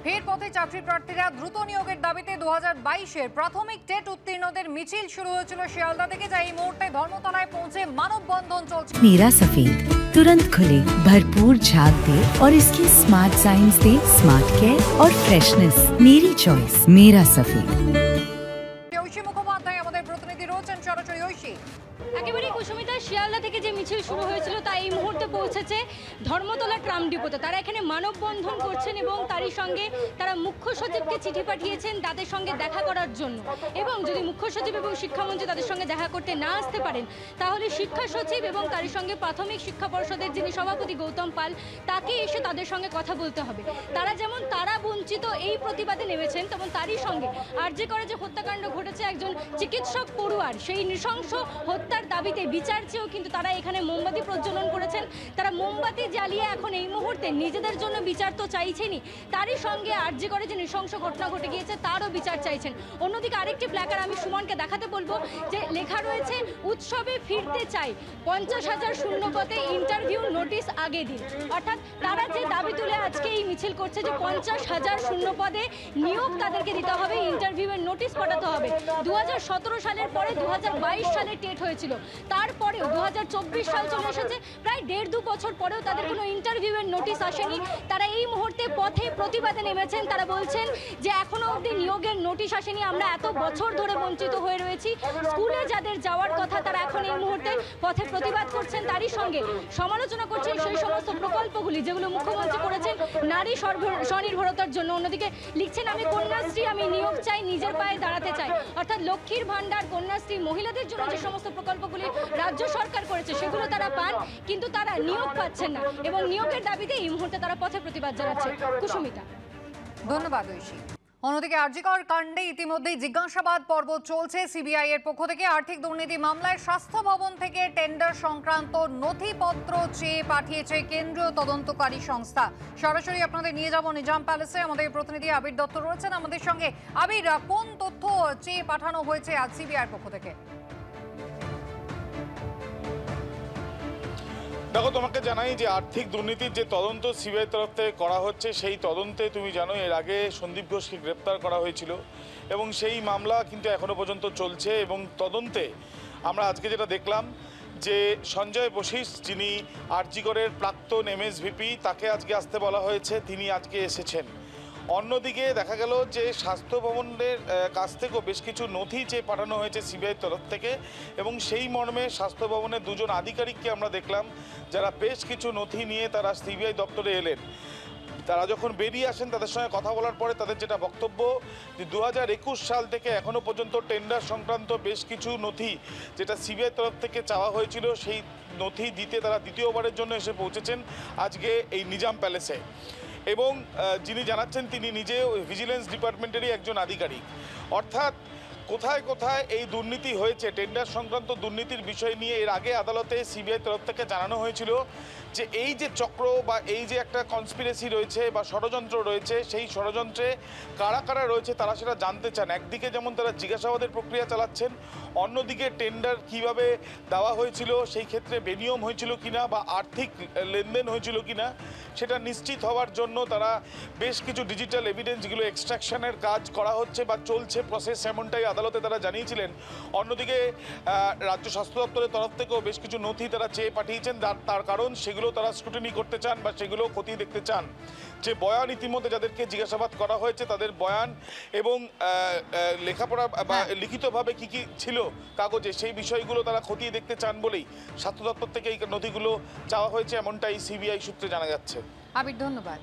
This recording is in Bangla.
ফের পথে চাকরি প্রার্থীরা দ্রুত নিয়োগের দাবিতে 2022-এর প্রাথমিক টেট উত্তীর্ণদের মিছিল শুরু হয়েছিল শিয়ালদা থেকে, যা এই মুহূর্তে ধর্মতলায় পৌঁছে মানববন্ধন চলছে। मेरा सफेद तुरंत खुले, भरपूर झाग दे और इसकी स्मार्ट साइंस दे स्मार्ट केयर और फ्रेशनेस। मेरी चॉइस मेरा सफेद। ঐশী মুখোপাধ্যায় আমাদের প্রতিনিধি রয়েছেন সরাসরি। ঐশী, একেবারে কুসুমিতা, শিয়ালদা থেকে যে মিছিল শুরু হয়েছিল তা এই মুহূর্তে পৌঁছেছে ধর্মতলা ট্রাম ডিপোতে। তারা এখানে মানববন্ধন করছেন এবং তারই সঙ্গে তারা মুখ্য সচিবকে চিঠি পাঠিয়েছেন তাদের সঙ্গে দেখা করার জন্য। এবং যদি মুখ্য সচিব এবং শিক্ষামন্ত্রী তাদের সঙ্গে দেখা করতে না আসতে পারেন, তাহলে শিক্ষা সচিব এবং তারই সঙ্গে প্রাথমিক শিক্ষা পর্ষদের যিনি সভাপতি গৌতম পাল, তাকে এসে তাদের সঙ্গে কথা বলতে হবে। তারা যেমন তারা বঞ্চিত এই প্রতিবাদে নেমেছেন, তেমন তারই সঙ্গে আরজি করে যে হত্যাকাণ্ড ঘটেছে একজন চিকিৎসক পড়ুয়ার, সেই নৃশংস হত্যার দাবিতে বিচার চেয়েও কিন্তু তারা এখানে মোমবাতি প্রজ্বলন করেছেন। তারা মোমবাতি জ্বালিয়ে এখন এই মুহূর্তে নিজেদের জন্য বিচার তো চাইছেনই, তারই সঙ্গে আরজি করে যে নৃশংস ঘটনা ঘটে গিয়েছে তারও বিচার চাইছেন। অন্যদিকে আরেকটি প্ল্যাকার্ড আমি সুমনকে দেখাতে বলবো, যে লেখা রয়েছে উৎসবে ফিরতে চাই, 50,000 শূন্যপদে ইন্টারভিউ নোটিশ আগে দিন। অর্থাৎ তারা যে দাবি তুলে আজকে এই মিছিল করছে যে 50,000 শূন্যপদে নিয়োগ তাদেরকে দিতে হবে, ইন্টারভিউয়ের নোটিশ পাঠাতে হবে। 2017 সালের পরে 2022 সালে টেট হয়েছিল, তারপরেও 2024 সাল চলে এসেছে, প্রায় 1.5-2 বছর পরেও তাদের কোনো ইন্টারভিউয়ের নোটিশ আসেনি। তারা এই মুহূর্তে পথে প্রতিবাদে নেমেছেন। তারা বলছেন যে এখনো অবধি নিয়োগের নোটিশ আসেনি, আমরা এত বছর ধরে বঞ্চিত হয়ে রয়েছি। স্কুলে যাদের যাওয়ার কথা তারা এখন এই মুহূর্তে পথে প্রতিবাদ করছেন, তারই সঙ্গে সমালোচনা করছেন সেই সমস্ত প্রকল্পগুলি যেগুলো মুখ্যমন্ত্রী করেছেন নারী স্বনির্ভরতার জন্য। অন্যদিকে লিখছেন, আমি কন্যাশ্রী, আমি নিয়োগ চাই, নিজের পায়ে দাঁড়াতে চাই। অর্থাৎ লক্ষ্মীর ভান্ডার, কন্যাশ্রী, মহিলাদের জন্য যে সমস্ত প্রকল্পগুলি রাজ্য সরকার করেছে সেগুলো তারা পান, কিন্তু তারা নিয়োগ পাচ্ছেন না এবং নিয়োগের দাবিতে এই মুহূর্তে তারা পথে প্রতিবাদ জানাচ্ছে। কুসুমিতা, ধন্যবাদ ঐশী। অন্যদিকে আরজিকর কাণ্ডে ইতিমধ্যেই জিজ্ঞাসাবাদ পর্ব চলছে সিবিআই এর পক্ষ থেকে। আর্থিক দুর্নীতি মামলায় স্বাস্থ্য ভবন থেকে টেন্ডার সংক্রান্ত নথিপত্র চেয়ে পাঠিয়েছে কেন্দ্রীয় তদন্তকারী সংস্থা। সরাসরি আপনাদের নিয়ে যাব নিজাম প্যালেসে। আমাদের প্রতিনিধি আবির দত্ত রয়েছেন আমাদের সঙ্গে। আবির, কোন তথ্য চেয়ে পাঠানো হয়েছে আজ সিবিআই এর পক্ষ থেকে? দেখো, তোমাকে জানাই যে আর্থিক দুর্নীতির যে তদন্ত সিবিআই তরফ থেকে করা হচ্ছে, সেই তদন্তে তুমি জানো এর আগে সন্দীপ ঘোষকে গ্রেপ্তার করা হয়েছিল এবং সেই মামলা কিন্তু এখনো পর্যন্ত চলছে। এবং তদন্তে আমরা আজকে যেটা দেখলাম যে সঞ্জয় বশিষ, যিনি আরজিকরের প্রাক্তন এমএসভিপি, তাকে আজকে আসতে বলা হয়েছে, তিনি আজকে এসেছেন। অন্যদিকে দেখা গেল যে স্বাস্থ্য ভবনের কাছ থেকেও বেশ কিছু নথি চেয়ে পাঠানো হয়েছে সিবিআই তরফ থেকে এবং সেই মর্মে স্বাস্থ্য ভবনের দুজন আধিকারিককে আমরা দেখলাম যারা বেশ কিছু নথি নিয়ে তারা সিবিআই দপ্তরে এলেন। তারা যখন বেরিয়ে আসেন তাদের সঙ্গে কথা বলার পরে তাদের যেটা বক্তব্য, যে 2021 সাল থেকে এখনও পর্যন্ত টেন্ডার সংক্রান্ত বেশ কিছু নথি যেটা সিবিআই তরফ থেকে চাওয়া হয়েছিল, সেই নথি দিতে তারা দ্বিতীয়বারের জন্য এসে পৌঁছেছেন আজকে এই নিজাম প্যালেসে। এবং যিনি জানাচ্ছেন তিনি নিজে ভিজিলেন্স ডিপার্টমেন্টেরই একজন আধিকারিক। অর্থাৎ কোথায় কোথায় এই দুর্নীতি হয়েছে, টেন্ডার সংক্রান্ত দুর্নীতির বিষয় নিয়ে এর আগে আদালতে সিবিআই তরফ থেকে জানানো হয়েছিল যে এই যে চক্র বা এই যে একটা কনস্পিরেসি রয়েছে বা ষড়যন্ত্র রয়েছে, সেই ষড়যন্ত্রে কারা কারা রয়েছে তারা সেটা জানতে চান। একদিকে যেমন তারা জিজ্ঞাসাবাদের প্রক্রিয়া চালাচ্ছেন, অন্যদিকে টেন্ডার কিভাবে দেওয়া হয়েছিল, সেই ক্ষেত্রে বেনিয়ম হয়েছিল কিনা বা আর্থিক লেনদেন হয়েছিল কিনা সেটা নিশ্চিত হওয়ার জন্য তারা বেশ কিছু ডিজিটাল এভিডেন্স যেগুলো এক্সট্রাকশনের কাজ করা হচ্ছে বা চলছে প্রসেস, এমনটাই আদালতে তারা জানিয়েছিলেন। অন্যদিকে রাজ্য স্বাস্থ্য দপ্তরের তরফ থেকেও বেশ কিছু নথি তারা চেয়ে পাঠিয়েছেন, তার কারণ সেগুলো তারা স্ক্রুটিনি করতে চান বা সেগুলো খতিয়ে দেখতে চান। যে বয়ান ইতিমধ্যে যাদেরকে জিজ্ঞাসাবাদ করা হয়েছে তাদের বয়ান এবং লেখাপড়া বা লিখিতভাবে কি কি ছিল কাগজে, সেই বিষয়গুলো তারা খতিয়ে দেখতে চান বলেই স্বাস্থ্য দপ্তর থেকে এই নথিগুলো চাওয়া হয়েছে, এমনটাই সিবিআই সূত্রে জানা যাচ্ছে। আবির, ধন্যবাদ।